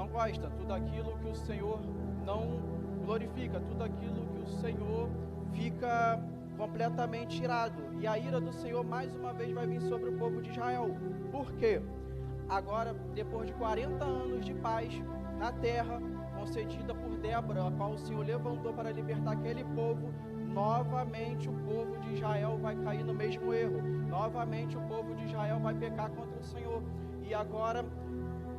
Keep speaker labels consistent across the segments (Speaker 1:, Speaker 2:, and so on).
Speaker 1: gosta, tudo aquilo que o Senhor não glorifica, tudo aquilo que o Senhor fica completamente irado. E a ira do Senhor mais uma vez vai vir sobre o povo de Israel. Por quê? Agora, depois de 40 anos de paz na terra, concedida por Débora, a qual o Senhor levantou para libertar aquele povo, novamente o povo de Israel vai cair no mesmo erro. Novamente o povo de Israel vai pecar contra o Senhor. E agora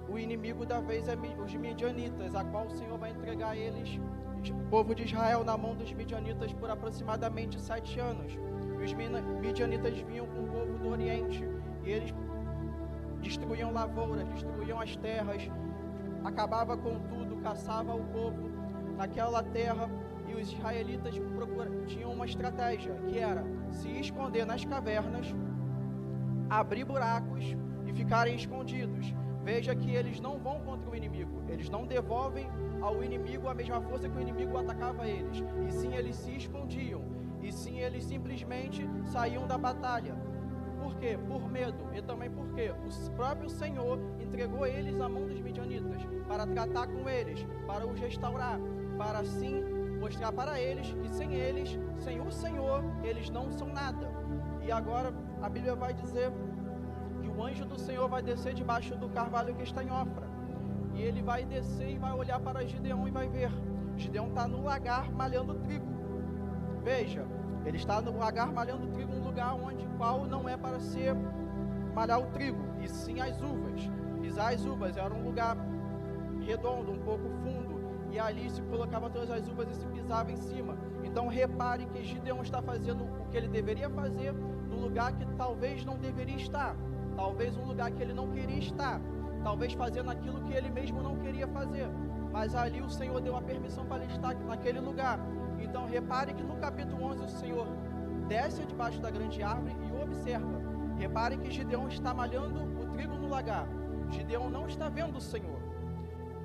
Speaker 1: o inimigo da vez é os midianitas, a qual o Senhor vai entregar eles, o povo de Israel, na mão dos midianitas por aproximadamente 7 anos. E os midianitas vinham com o povo do Oriente, e eles destruíam lavouras, destruíam as terras, acabava com tudo, caçava o povo naquela terra. E os israelitas tinham uma estratégia, que era se esconder nas cavernas, abrir buracos e ficarem escondidos. Veja que eles não vão contra o inimigo, eles não devolvem ao inimigo a mesma força que o inimigo atacava eles, e sim eles se escondiam, e sim eles simplesmente saíam da batalha. Por quê? Por medo, e também porque o próprio Senhor entregou eles à mão dos midianitas, para tratar com eles, para os restaurar, para assim mostrar para eles que sem eles, sem o Senhor, eles não são nada. E agora a Bíblia vai dizer que o anjo do Senhor vai descer debaixo do carvalho que está em Ofra, e ele vai descer e vai olhar para Gideão e vai ver, Gideão está no lagar malhando trigo. Veja, ele está no lagar malhando trigo, um lugar onde qual não é para ser malhar o trigo, e sim as uvas. Pisar as uvas era um lugar redondo, um pouco fundo, e ali se colocava todas as uvas e se pisava em cima. Então repare que Gideão está fazendo o que ele deveria fazer no lugar que talvez não deveria estar, talvez um lugar que ele não queria estar, talvez fazendo aquilo que ele mesmo não queria fazer, mas ali o Senhor deu a permissão para ele estar naquele lugar. Então repare que no capítulo 11 o Senhor desce debaixo da grande árvore e observa. Repare que Gideão está malhando o trigo no lagar. Gideão não está vendo o Senhor,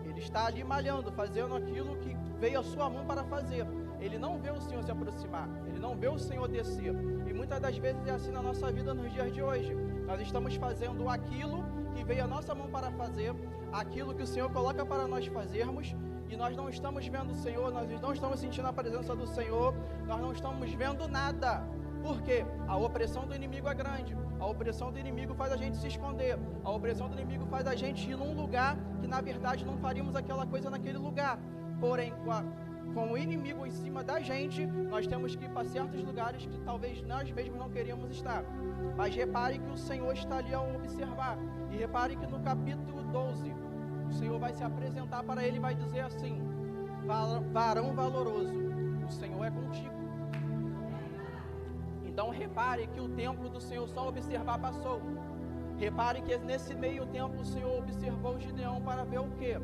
Speaker 1: ele está ali malhando, fazendo aquilo que veio a sua mão para fazer. Ele não vê o Senhor se aproximar, ele não vê o Senhor descer. E muitas das vezes é assim na nossa vida nos dias de hoje. Nós estamos fazendo aquilo que veio a nossa mão para fazer, aquilo que o Senhor coloca para nós fazermos, e nós não estamos vendo o Senhor, nós não estamos sentindo a presença do Senhor, nós não estamos vendo nada. Por quê? A opressão do inimigo é grande, a opressão do inimigo faz a gente se esconder, a opressão do inimigo faz a gente ir num lugar que na verdade não faríamos aquela coisa naquele lugar. Porém, com o inimigo em cima da gente, nós temos que ir para certos lugares que talvez nós mesmos não queríamos estar. Mas repare que o Senhor está ali a observar, e repare que no capítulo 12, o Senhor vai se apresentar para ele e vai dizer assim: varão valoroso, o Senhor é contigo. Então repare que o tempo do Senhor só observar passou. Repare que nesse meio tempo o Senhor observou Gideão para ver o quê?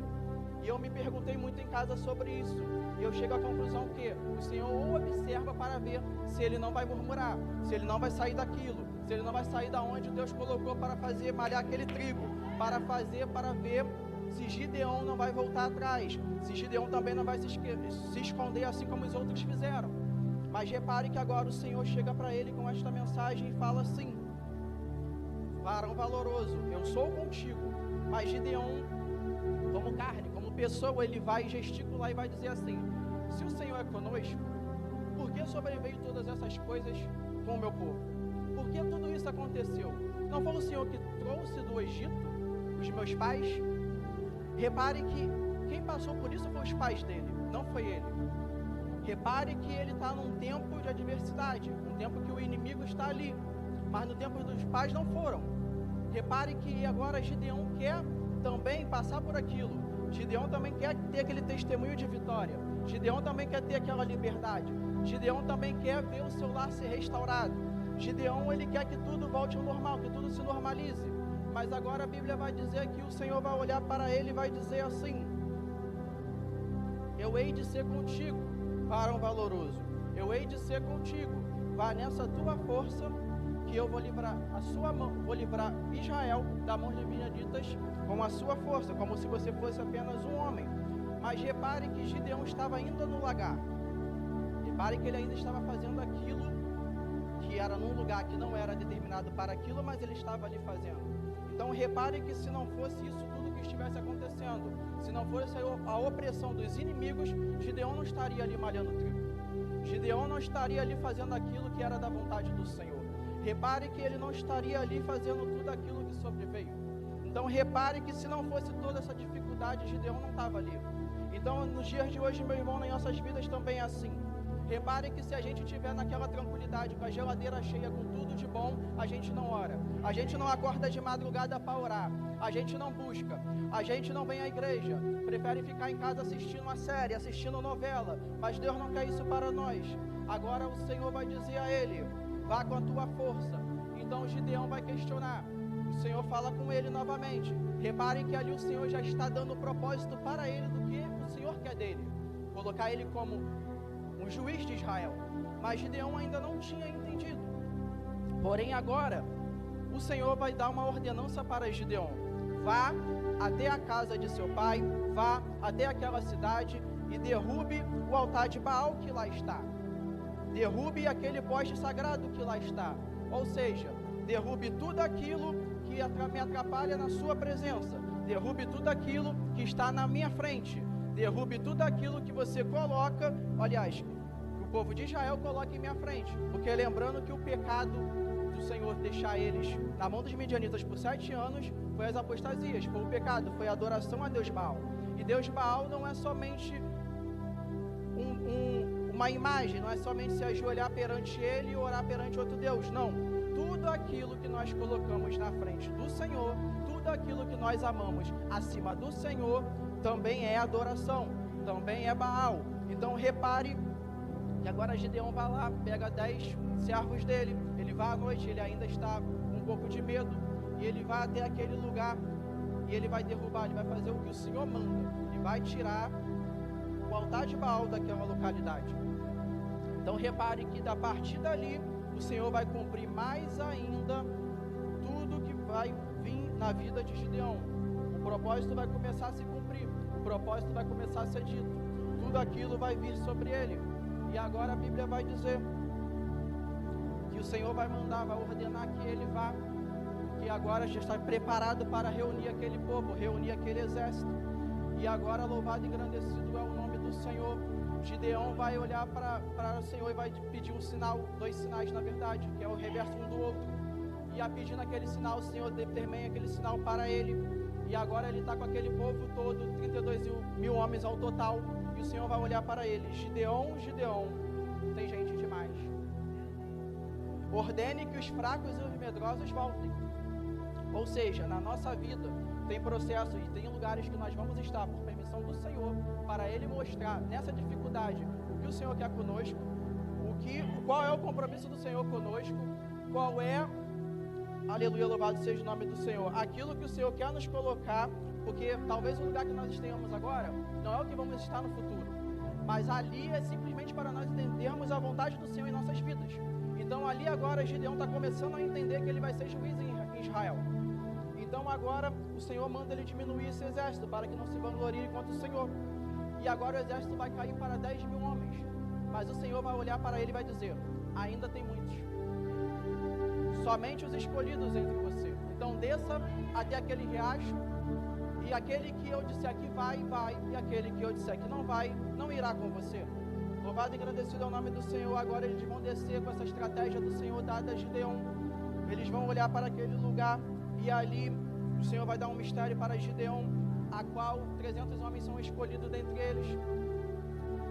Speaker 1: E eu me perguntei muito em casa sobre isso, e eu chego à conclusão que o Senhor observa para ver se ele não vai murmurar, se ele não vai sair daquilo, se ele não vai sair da onde Deus colocou para fazer malhar aquele trigo, para ver se Gideão não vai voltar atrás, se Gideão também não vai se esconder assim como os outros fizeram. Mas repare que agora o Senhor chega para ele com esta mensagem e fala assim: varão valoroso, eu sou contigo. Mas Gideão, como carne, como pessoa, ele vai gesticular e vai dizer assim: se o Senhor é conosco, por que sobreveio todas essas coisas com o meu povo? Por que tudo isso aconteceu? Não foi o Senhor que trouxe do Egito os meus pais? Repare que quem passou por isso foi os pais dele, não foi ele. Repare que ele está num tempo de adversidade, um tempo que o inimigo está ali, mas no tempo dos pais não foram. Repare que agora Gideão quer também passar por aquilo. Gideão também quer ter aquele testemunho de vitória. Gideão também quer ter aquela liberdade. Gideão também quer ver o seu lar ser restaurado. Gideão, ele quer que tudo volte ao normal, que tudo se normalize. Mas agora a Bíblia vai dizer que o Senhor vai olhar para ele e vai dizer assim: eu hei de ser contigo, varão valoroso. Eu hei de ser contigo. Vá nessa tua força, que eu vou livrar a sua mão, vou livrar Israel da mão de midianitas com a sua força, como se você fosse apenas um homem. Mas repare que Gideão estava ainda no lagar. Repare que ele ainda estava fazendo aquilo que era num lugar que não era determinado para aquilo, mas ele estava ali fazendo. Então repare que se não fosse isso tudo que estivesse acontecendo, se não fosse a opressão dos inimigos, Gideão não estaria ali malhando trigo. Gideão não estaria ali fazendo aquilo que era da vontade do Senhor. Repare que ele não estaria ali fazendo tudo aquilo que sobreveio. Então repare que se não fosse toda essa dificuldade, Gideão não estava ali. Então nos dias de hoje, meu irmão, nas nossas vidas também é assim. Repare que se a gente estiver naquela tranquilidade, com a geladeira cheia, com tudo de bom, a gente não ora. A gente não acorda de madrugada para orar. A gente não busca. A gente não vem à igreja. Prefere ficar em casa assistindo uma série, assistindo novela. Mas Deus não quer isso para nós. Agora o Senhor vai dizer a ele: vá com a tua força. Então Gideão vai questionar. O Senhor fala com ele novamente. Reparem que ali o Senhor já está dando o propósito para ele do que o Senhor quer dele. Colocar ele como um juiz de Israel. Mas Gideão ainda não tinha entendido. Porém agora, o Senhor vai dar uma ordenança para Gideão: vá até a casa de seu pai, vá até aquela cidade e derrube o altar de Baal que lá está. Derrube aquele poste sagrado que lá está. Ou seja, derrube tudo aquilo que me atrapalha na sua presença. Derrube tudo aquilo que está na minha frente. Derrube tudo aquilo que você coloca, aliás, que o povo de Israel coloca em minha frente. Porque lembrando que o pecado do Senhor deixar eles na mão dos midianitas por 7 anos foi as apostasias, foi o pecado, foi a adoração a Deus Baal. E Deus Baal não é somente uma imagem, não é somente se ajoelhar perante ele e orar perante outro Deus, não. Tudo aquilo que nós colocamos na frente do Senhor, tudo aquilo que nós amamos acima do Senhor, também é adoração, também é Baal. Então repare que agora Gideão vai lá, pega 10 servos dele, ele vai à noite, ele ainda está com um pouco de medo, e ele vai até aquele lugar, e ele vai derrubar, ele vai fazer o que o Senhor manda, ele vai tirar o altar de Baal daquela localidade. Então repare que a partir dali, o Senhor vai cumprir mais ainda tudo que vai vir na vida de Gideão. O propósito vai começar a se cumprir, o propósito vai começar a ser dito, tudo aquilo vai vir sobre ele. E agora a Bíblia vai dizer que o Senhor vai mandar, vai ordenar que ele vá, que agora já está preparado para reunir aquele povo, reunir aquele exército. E agora louvado e engrandecido é o nome do Senhor. Gideão vai olhar para o Senhor e vai pedir um sinal, 2 sinais na verdade, que é o reverso um do outro. E a pedindo aquele sinal, o Senhor determina aquele sinal para ele. E agora ele está com aquele povo todo, 32 mil homens ao total. E o Senhor vai olhar para ele: Gideão, Gideão, tem gente demais. Ordene que os fracos e os medrosos voltem. Ou seja, na nossa vida tem processos e tem lugares que nós vamos estar por permissão do Senhor, para Ele mostrar nessa dificuldade o que o Senhor quer conosco, qual é o compromisso do Senhor conosco, qual é, aleluia, louvado seja o nome do Senhor, aquilo que o Senhor quer nos colocar, porque talvez o lugar que nós estejamos agora não é o que vamos estar no futuro, mas ali é simplesmente para nós entendermos a vontade do Senhor em nossas vidas. Então ali agora Gideão está começando a entender que ele vai ser juiz em Israel. Então agora o Senhor manda ele diminuir esse exército para que não se vanglorie contra o Senhor. E agora o exército vai cair para 10 mil homens. Mas o Senhor vai olhar para ele e vai dizer: ainda tem muitos. Somente os escolhidos entre você. Então desça até aquele riacho, e aquele que eu disser que vai, vai. E aquele que eu disser que não vai, não irá com você. Louvado e engrandecido é o nome do Senhor. Agora eles vão descer com essa estratégia do Senhor dada a Gideão. Eles vão olhar para aquele lugar, e ali o Senhor vai dar um mistério para Gideão, a qual 300 homens são escolhidos dentre eles.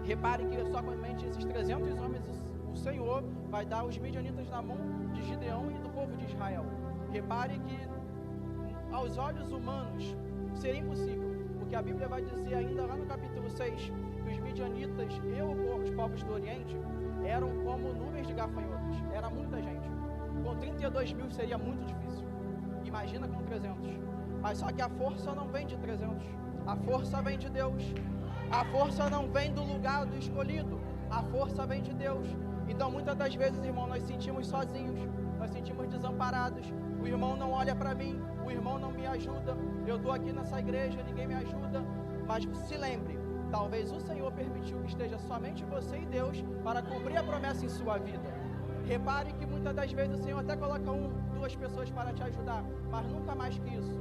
Speaker 1: Repare que somente esses 300 homens o Senhor vai dar os midianitas na mão de Gideão e do povo de Israel. Repare que aos olhos humanos seria impossível, porque a Bíblia vai dizer ainda lá no capítulo 6 que os midianitas e os povos do Oriente eram como nuvens de gafanhotos, era muita gente. Com 32 mil seria muito difícil, imagina com 300. Mas só que a força não vem de 300, a força vem de Deus. A força não vem do lugar do escolhido, a força vem de Deus. Então muitas das vezes, irmão, nós sentimos sozinhos, nós sentimos desamparados. O irmão não olha para mim, o irmão não me ajuda, eu estou aqui nessa igreja, ninguém me ajuda. Mas se lembre, talvez o Senhor permitiu que esteja somente você e Deus para cumprir a promessa em sua vida. Repare que muitas das vezes o Senhor até coloca 1, 2 pessoas para te ajudar, mas nunca mais que isso.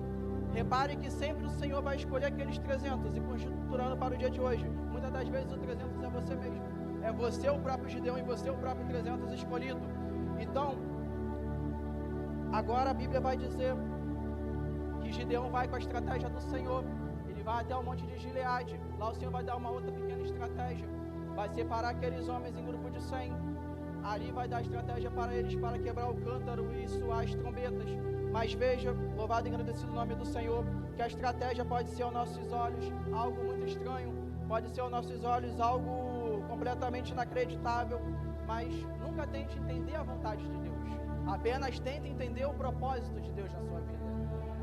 Speaker 1: Repare que sempre o Senhor vai escolher aqueles 300, e conjunturando para o dia de hoje, muitas das vezes o 300 é você mesmo, é você o próprio Gideão e você o próprio 300 escolhido. Então, agora a Bíblia vai dizer que Gideão vai com a estratégia do Senhor, ele vai até o monte de Gileade, lá o Senhor vai dar uma outra pequena estratégia, vai separar aqueles homens em grupo de 100, ali vai dar estratégia para eles, para quebrar o cântaro e soar as trombetas. Mas veja, louvado e agradecido o nome do Senhor, que a estratégia pode ser aos nossos olhos algo muito estranho, pode ser aos nossos olhos algo completamente inacreditável, mas nunca tente entender a vontade de Deus, apenas tente entender o propósito de Deus na sua vida.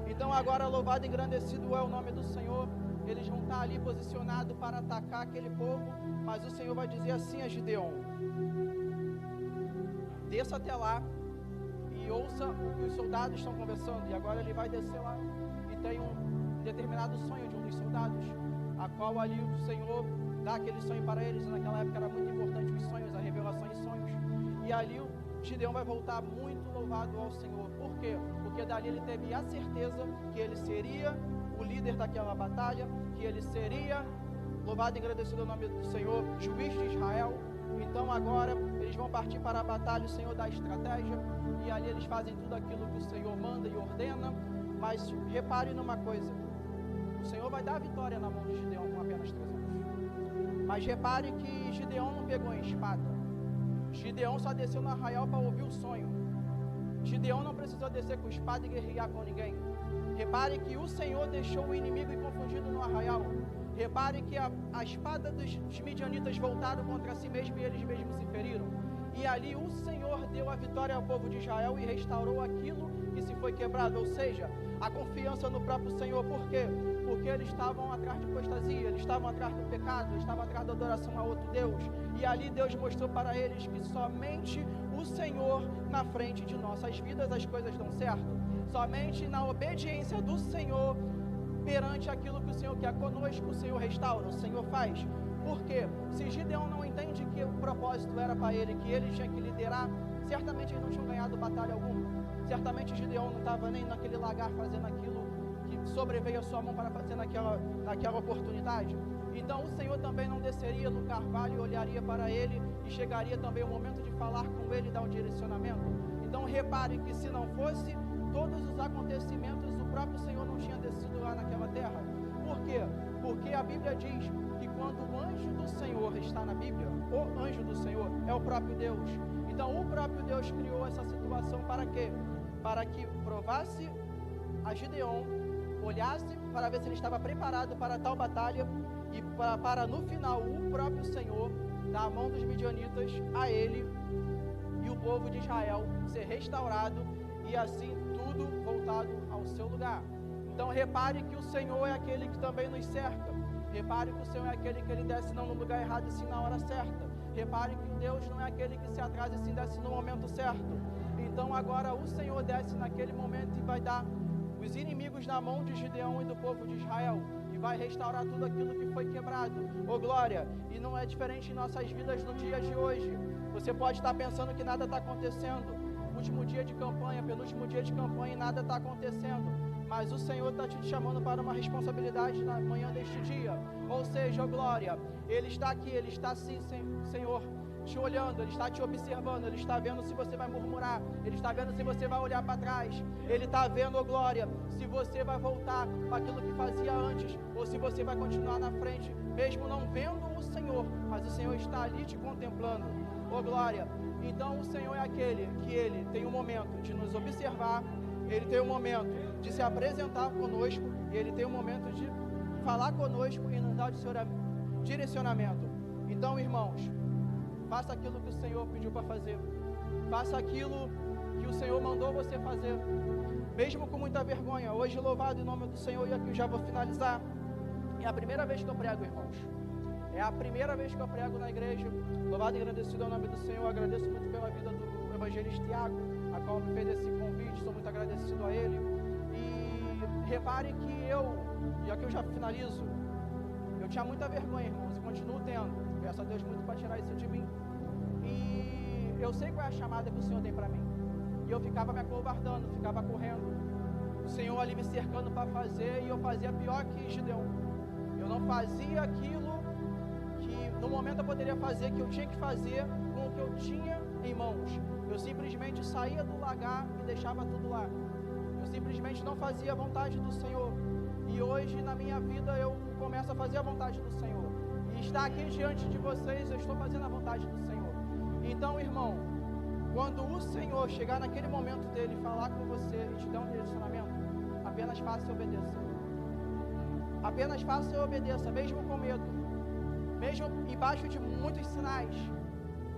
Speaker 1: Então agora, louvado e engrandecido é o nome do Senhor, eles vão estar ali posicionados para atacar aquele povo, mas o Senhor vai dizer assim a Gideão: desça até lá e ouça o que os soldados estão conversando. E agora ele vai descer lá e tem um determinado sonho de um dos soldados, a qual ali o Senhor dá aquele sonho para eles. E naquela época era muito importante os sonhos, a revelação de sonhos. E ali o Gideão vai voltar muito louvado ao Senhor. Por quê? Porque dali ele teve a certeza que ele seria o líder daquela batalha, que ele seria, louvado e agradecido o nome do Senhor, juiz de Israel. Então agora eles vão partir para a batalha, o Senhor dá a estratégia, e ali eles fazem tudo aquilo que o Senhor manda e ordena. Mas repare numa coisa, o Senhor vai dar a vitória na mão de Gideão com apenas 300. Mas repare que Gideão não pegou em espada, Gideão só desceu no arraial para ouvir o sonho. Gideão não precisou descer com espada e guerrear com ninguém. Repare que o Senhor deixou o inimigo inconfundido no arraial. Repare que a espada dos midianitas voltaram contra si mesmo e eles mesmos se feriram. E ali o Senhor deu a vitória ao povo de Israel e restaurou aquilo que se foi quebrado, ou seja, a confiança no próprio Senhor. Por quê? Porque eles estavam atrás de apostasia, eles estavam atrás do pecado, eles estavam atrás da adoração a outro Deus. E ali Deus mostrou para eles que somente o Senhor na frente de nossas vidas as coisas dão certo. Somente na obediência do Senhor perante aquilo que o Senhor quer conosco, o Senhor restaura, o Senhor faz. Por quê? Se Gideão não entende que o propósito era para ele, que ele tinha que liderar, certamente eles não tinham ganhado batalha alguma. Certamente Gideão não estava nem naquele lagar fazendo aquilo que sobreveio a sua mão para fazer naquela oportunidade. Então o Senhor também não desceria no carvalho e olharia para ele, e chegaria também o momento de falar com ele e dar um direcionamento. Então repare que se não fosse todos os acontecimentos, o próprio Senhor não tinha descido lá naquela terra. Por quê? Porque a Bíblia diz que quando o anjo do Senhor está na Bíblia, o anjo do Senhor é o próprio Deus. Então o próprio Deus criou essa situação para quê? Para que provasse a Gideão, olhasse para ver se ele estava preparado para tal batalha, e para no final o próprio Senhor dar a mão dos midianitas a ele e o povo de Israel ser restaurado, e assim tudo voltado ao seu lugar. Então repare que o Senhor é aquele que também nos cerca. Repare que o Senhor é aquele que ele desce não no lugar errado e sim na hora certa. Repare que Deus não é aquele que se atrasa e sim desce no momento certo. Então agora o Senhor desce naquele momento e vai dar os inimigos na mão de Gideão e do povo de Israel, e vai restaurar tudo aquilo que foi quebrado. Ô glória! E não é diferente em nossas vidas no dia de hoje. Você pode estar pensando que nada está acontecendo, último dia de campanha, penúltimo dia de campanha, e nada está acontecendo, mas o Senhor está te chamando para uma responsabilidade na manhã deste dia. Ou seja, oh glória, Ele está aqui, Ele está sim, Senhor, te olhando, Ele está te observando, Ele está vendo se você vai murmurar, Ele está vendo se você vai olhar para trás, Ele está vendo, oh glória, se você vai voltar para aquilo que fazia antes, ou se você vai continuar na frente, mesmo não vendo o Senhor, mas o Senhor está ali te contemplando, oh glória. Então o Senhor é aquele que Ele tem um momento de nos observar, Ele tem um momento de se apresentar conosco, e Ele tem um momento de falar conosco e nos dar o direcionamento. Então, irmãos, faça aquilo que o Senhor pediu para fazer, faça aquilo que o Senhor mandou você fazer, mesmo com muita vergonha. Hoje, louvado em nome do Senhor, e aqui eu já vou finalizar. É a primeira vez que eu prego, irmãos. É a primeira vez que eu prego na igreja. Louvado e agradecido ao nome do Senhor. Eu agradeço muito pela vida do evangelista Tiago, a qual me fez esse convite. Sou muito agradecido a ele. E repare que e aqui eu já finalizo, eu tinha muita vergonha, irmãos, e continuo tendo. Peço a Deus muito para tirar isso de mim. E eu sei qual é a chamada que o Senhor tem para mim. E eu ficava me acovardando, ficava correndo. o Senhor ali me cercando para fazer, e eu fazia pior que Gideão. Eu não fazia aquilo que no momento eu poderia fazer, que eu tinha que fazer com o que eu tinha em mãos. Eu simplesmente saía do lagar e deixava tudo lá. Eu simplesmente não fazia a vontade do Senhor. E hoje na minha vida eu começo a fazer a vontade do Senhor. E estar aqui diante de vocês, eu estou fazendo a vontade do Senhor. Então, irmão, quando o Senhor chegar naquele momento dele, falar com você e te dar um direcionamento, apenas faça e obedeça. Apenas faça e obedeça, mesmo com medo, mesmo embaixo de muitos sinais.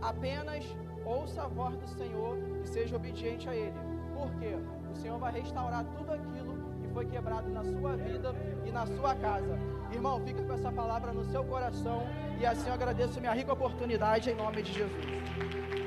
Speaker 1: Apenas ouça a voz do Senhor e seja obediente a Ele. Por quê? O Senhor vai restaurar tudo aquilo que foi quebrado na sua vida e na sua casa. Irmão, fica com essa palavra no seu coração, e assim eu agradeço minha rica oportunidade em nome de Jesus.